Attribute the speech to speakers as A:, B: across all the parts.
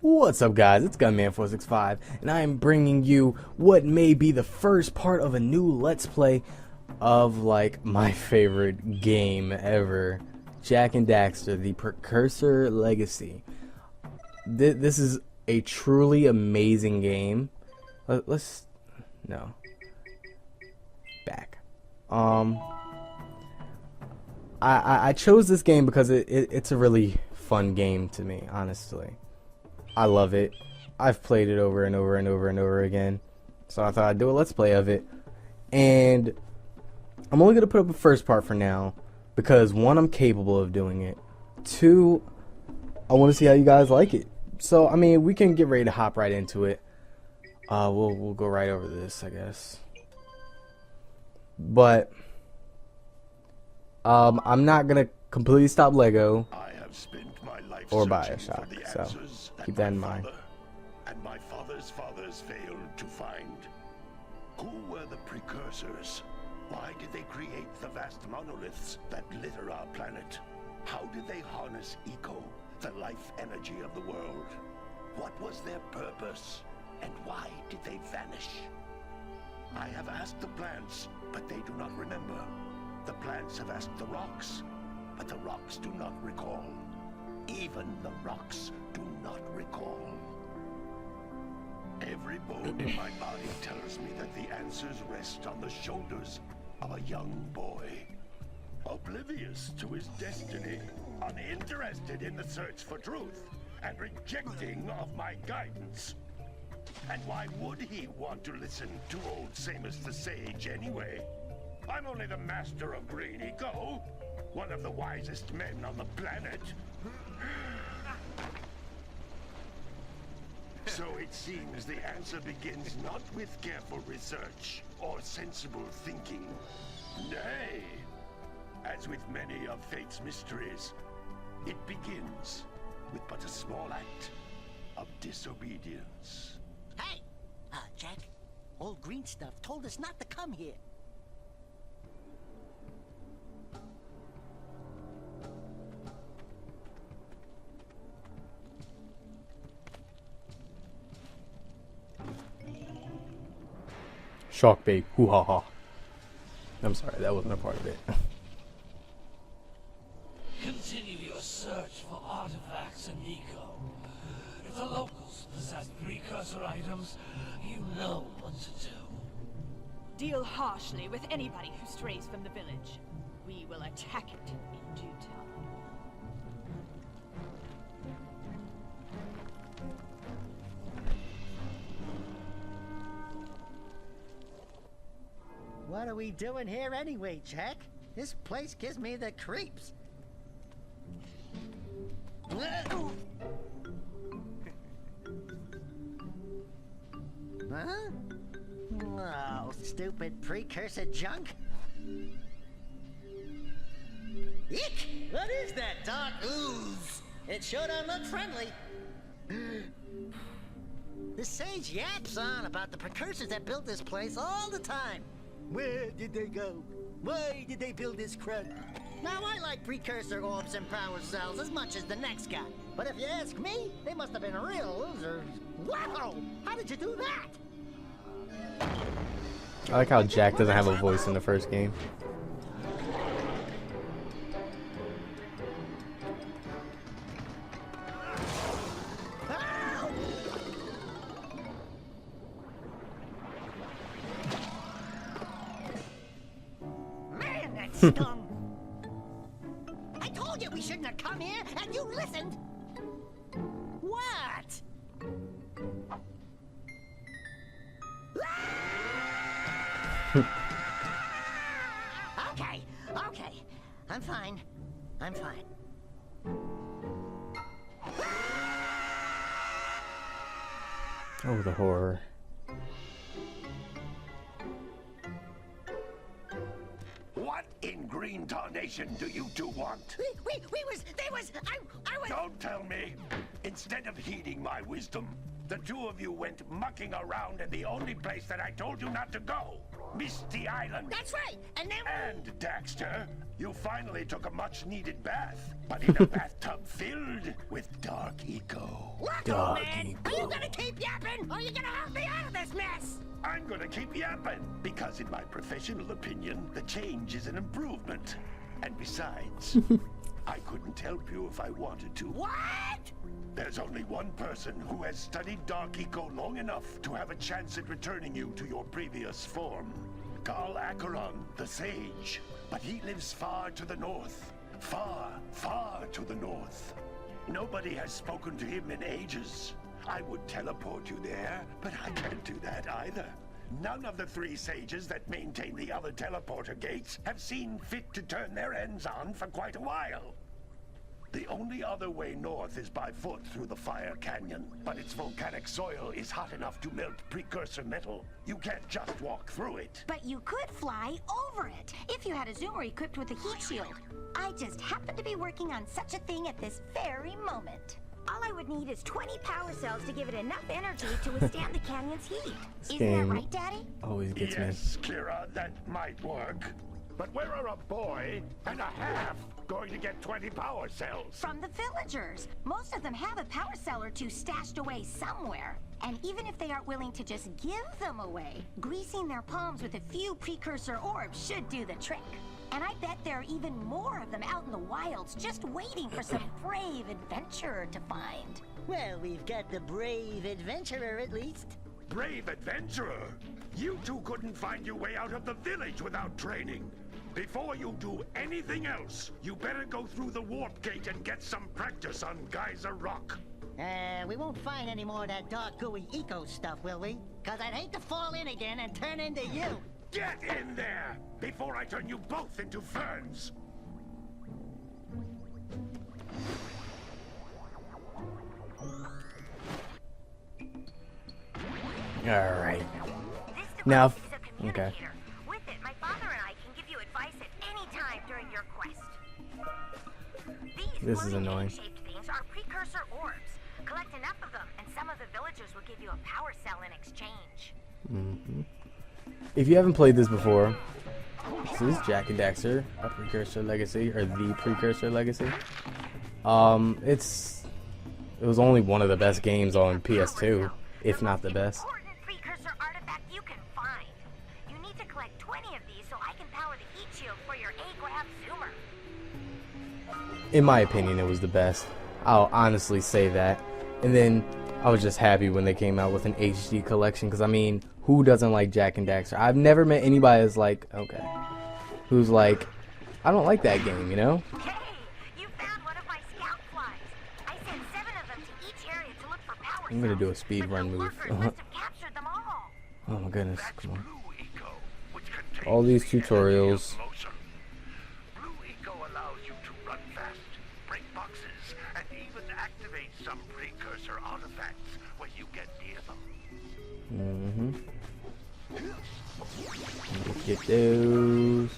A: What's up, guys? It's Gunman465, and I am bringing you what may be the first part of a new Let's Play of, like, my favorite game ever, Jak and Daxter, the Precursor Legacy. This is a truly amazing game. No. Back. I chose this game because it's a really fun game to me, honestly. I love it. I've played it over and over and over and over again. So I thought I'd do a let's play of it. And I'm only going to put up a first part for now. Because one, I'm capable of doing it. Two, I want to see how you guys like it. So, I mean, we can get ready to hop right into it. We'll go right over this, I guess. But I'm not going to completely stop Lego or Bioshock, so keep that in mind.
B: And my father's fathers failed to find. Who were the precursors? Why did they create the vast monoliths that litter our planet? How did they harness eco, the life energy of the world? What was their purpose? And why did they vanish? I have asked the plants, but they do not remember. The plants have asked the rocks, but the rocks do not recall. Even the rocks do not recall. Every bone in my body tells me that the answers rest on the shoulders of a young boy. Oblivious to his destiny, uninterested in the search for truth, and rejecting of my guidance. And why would he want to listen to old Samus the Sage anyway? I'm only the master of green eco, one of the wisest men on the planet. So it seems the answer begins not with careful research or sensible thinking. Nay, as with many of fate's mysteries, it begins with but a small act of disobedience.
C: Hey! Jak, old green stuff told us not to come here.
A: Shock bait. Hoo ha ha. I'm sorry, that wasn't a part of it.
D: Continue your search for artifacts and eco. If the locals possess precursor items, you know what to do.
E: Deal harshly with anybody who strays from the village. We will attack it in due time.
C: What are we doing here anyway, Jak? This place gives me the creeps. Huh? Oh, stupid precursor junk. Eek! What is that dark ooze? It sure don't look friendly. The sage yaps on about the precursors that built this place all the time. Where did they go? Why did they build this crud? Now, I like precursor orbs and power cells as much as the next guy. But if you ask me, they must have been real losers. Wow! How did you do that?
A: I like how Jak doesn't have a voice in the first game.
C: Man, that stung! I told you we shouldn't have come here, and you listened! What? Okay. I'm fine.
A: Oh, the horror.
B: What in green tarnation do you two want?
C: I was...
B: Don't tell me! Instead of heeding my wisdom, the two of you went mucking around in the only place that I told you not to go. Misty Island.
C: That's right, and then...
B: And, Daxter, You finally took a much-needed bath, but in a bathtub filled with dark eco.
C: Look,
A: Dog
C: old man,
A: eco.
C: are you gonna keep yapping, or are you gonna help me out of this mess?
B: I'm gonna keep yapping, because in my professional opinion, the change is an improvement. And besides, I couldn't help you if I wanted to.
C: What?
B: There's only one person who has studied Dark Eco long enough to have a chance at returning you to your previous form. Carl Acheron, the Sage. But he lives far to the north. Far, far to the north. Nobody has spoken to him in ages. I would teleport you there, but I can't do that either. None of the 3 sages that maintain the other teleporter gates have seen fit to turn their ends on for quite a while. The only other way north is by foot through the Fire Canyon, but its volcanic soil is hot enough to melt precursor metal. You can't just walk through it.
F: But you could fly over it if you had a zoomer equipped with a heat shield. I just happen to be working on such a thing at this very moment. All I would need is 20 power cells to give it enough energy to withstand the canyon's heat. Isn't that right, Daddy?
A: Always gets me.
B: Yes, Kira, that might work. But where are a boy and a half going to get 20 power cells?
F: From the villagers. Most of them have a power cell or 2 stashed away somewhere. And even if they aren't willing to just give them away, greasing their palms with a few precursor orbs should do the trick. And I bet there are even more of them out in the wilds just waiting for some brave adventurer to find.
C: Well, we've got the brave adventurer at least.
B: Brave adventurer! You two couldn't find your way out of the village without training. Before you do anything else, you better go through the warp gate and get some practice on Geyser Rock.
C: We won't find any more of that dark gooey eco stuff, will we? Cause I'd hate to fall in again and turn into you.
B: Get in there before I turn you both into ferns.
A: All right.
F: This
A: Now,
F: device is a
A: okay.
F: communicator. With it, my father and I can give you advice at any time during your quest. These
A: This is
F: floating
A: annoying.
F: egg-shaped things are precursor orbs. Collect enough of them, and some of the villagers will give you a power cell in exchange.
A: If you haven't played this before, this is Jak and Daxter, a Precursor Legacy, or the Precursor Legacy. It was only one of the best games on PS2, if not the best.
F: Important precursor artifact you can find. You need to collect 20 of these so I can power the heat shield for your A-Graph zoomer.
A: In my opinion, it was the best. I'll honestly say that. And then I was just happy when they came out with an HD collection, because I mean, who doesn't like Jak and Daxter? I've never met anybody that's like, okay, who's like, I don't like that game, you know?
F: Hey, you found one of my scout flies. I sent 7 of them to each area to look for power
A: I'm gonna
F: cells,
A: do a speed
F: but
A: run
F: the
A: move.
F: workers must have captured them all.
A: Oh my goodness,
B: That's
A: come on.
B: Blue Eco, which contains
A: All these
B: the energy of
A: tutorials.
B: motion. Blue Eco allows you to run fast, break boxes, and even activate some precursor artifacts when you get near them.
A: Get those.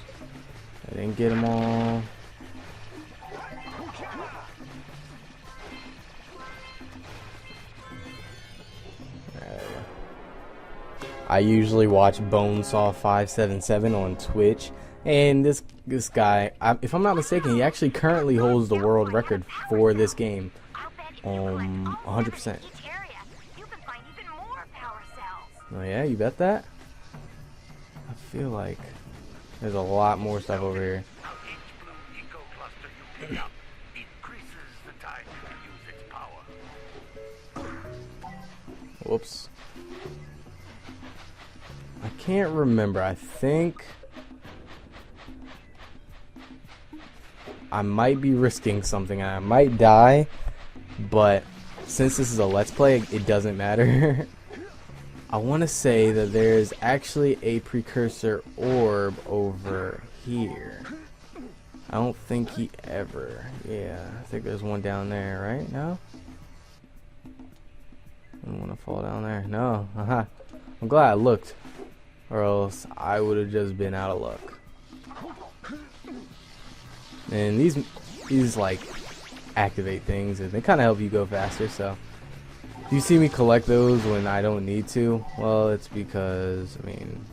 A: I didn't get them all. I usually watch Bonesaw577 on Twitch, and this guy, if I'm not mistaken, he actually currently holds the world record for this game.
F: I'll bet if you collect all
A: 100%.
F: 7 in each area, you can find even more power cells.
A: Oh yeah, you bet that? I feel like there's a lot more stuff over here.
B: Now, each Blue Eco cluster you pick up increases the time you can use its power.
A: Whoops. I can't remember. I think I might be risking something. I might die, but since this is a Let's Play, it doesn't matter. I want to say that there's actually a precursor orb over here. I don't think he ever. Yeah, I think there's one down there, right? No? I don't want to fall down there. No. I'm glad I looked, or else I would have just been out of luck. And these like activate things, and they kind of help you go faster. So if you see me collect those when I don't need to, well, it's because, I mean,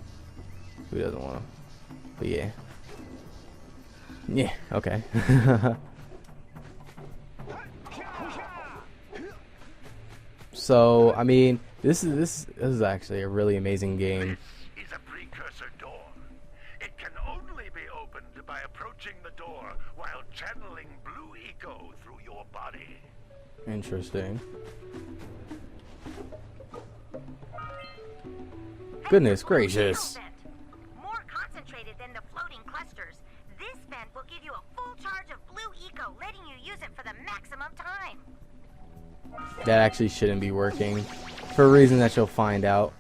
A: who doesn't want to? But yeah. Yeah, okay. So, I mean, this is actually a really amazing game.
B: This is a precursor door. It can only be opened by approaching the door while channeling blue eco through your body.
A: Interesting. Goodness gracious.
F: More concentrated than the floating clusters. This vent will give you a full charge of blue eco, letting you use it for the maximum time.
A: That actually shouldn't be working, for a reason that you'll find out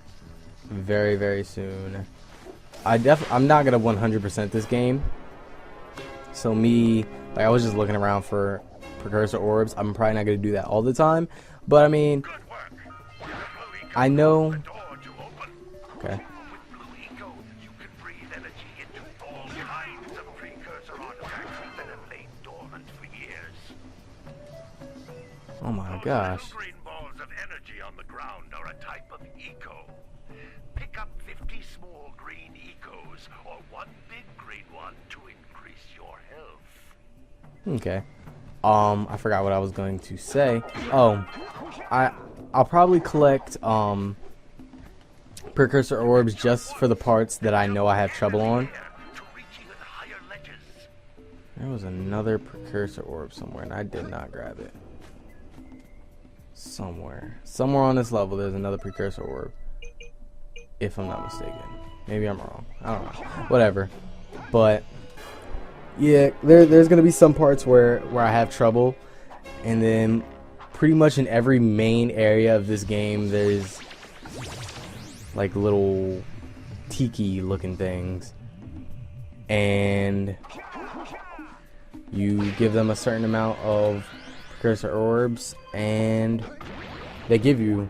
A: very, very soon. I'm not gonna 100% this game. So like I was just looking around for precursor orbs. I'm probably not gonna do that all the time, but I mean,
B: Good work. With the blue eco,
A: I know.
B: the door to open.
A: Okay.
B: With blue eco, you can breathe energy into all kinds of precursor artifacts that have lain dormant for years.
A: Oh my
B: Those
A: gosh.
B: little green balls of energy on the ground are a type of eco. Pick up 50 small green ecos or one big green one to increase your health.
A: Okay. I forgot what I was going to say. Oh, I'll probably collect precursor orbs just for the parts that I know I have trouble on.
B: To reach even higher ledges.
A: There was another precursor orb somewhere, and I did not grab it. Somewhere on this level, there's another precursor orb. If I'm not mistaken. Maybe I'm wrong. I don't know. Whatever. But yeah, there's gonna be some parts where I have trouble, and then pretty much in every main area of this game, there's like little tiki looking things, and you give them a certain amount of precursor orbs and they give you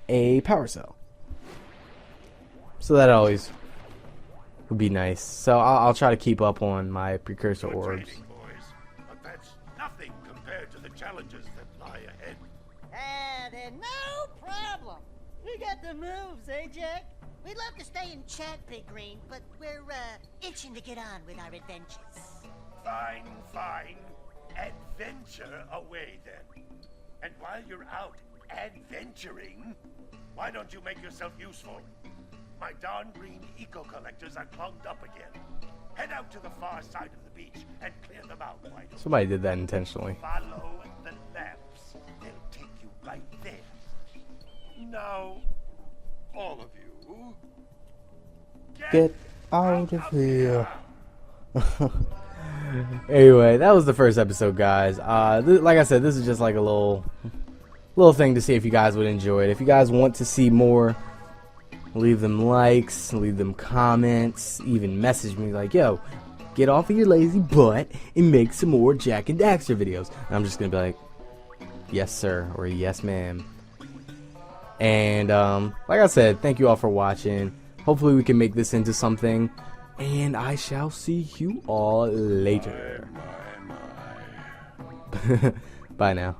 A: a power cell. So that always would be nice. So I'll try to keep up on my precursor
B: Good
A: orbs.
B: training, boys, but that's nothing compared to the challenges that lie ahead.
C: Then no problem. We got the moves, eh, Jack? We'd love to stay and chat, Big Green, but we're itching to get on with our adventures.
B: Fine, fine. Adventure away then. And while you're out adventuring, why don't you make yourself useful? My darn green eco collectors are clogged up again. Head out to the far side of the beach and clear them out, why don't you?
A: Somebody did that intentionally.
B: Follow the lamps. They'll take you right there. Now, all of you,
A: Get out of here. Anyway, that was the first episode, guys. Like I said, this is just like a little thing to see if you guys would enjoy it. If you guys want to see more, leave them likes, leave them comments, even message me like, yo, get off of your lazy butt and make some more Jak and Daxter videos. And I'm just gonna be like, yes sir, or yes ma'am. And like I said, thank you all for watching. Hopefully we can make this into something, and I shall see you all later. Bye now.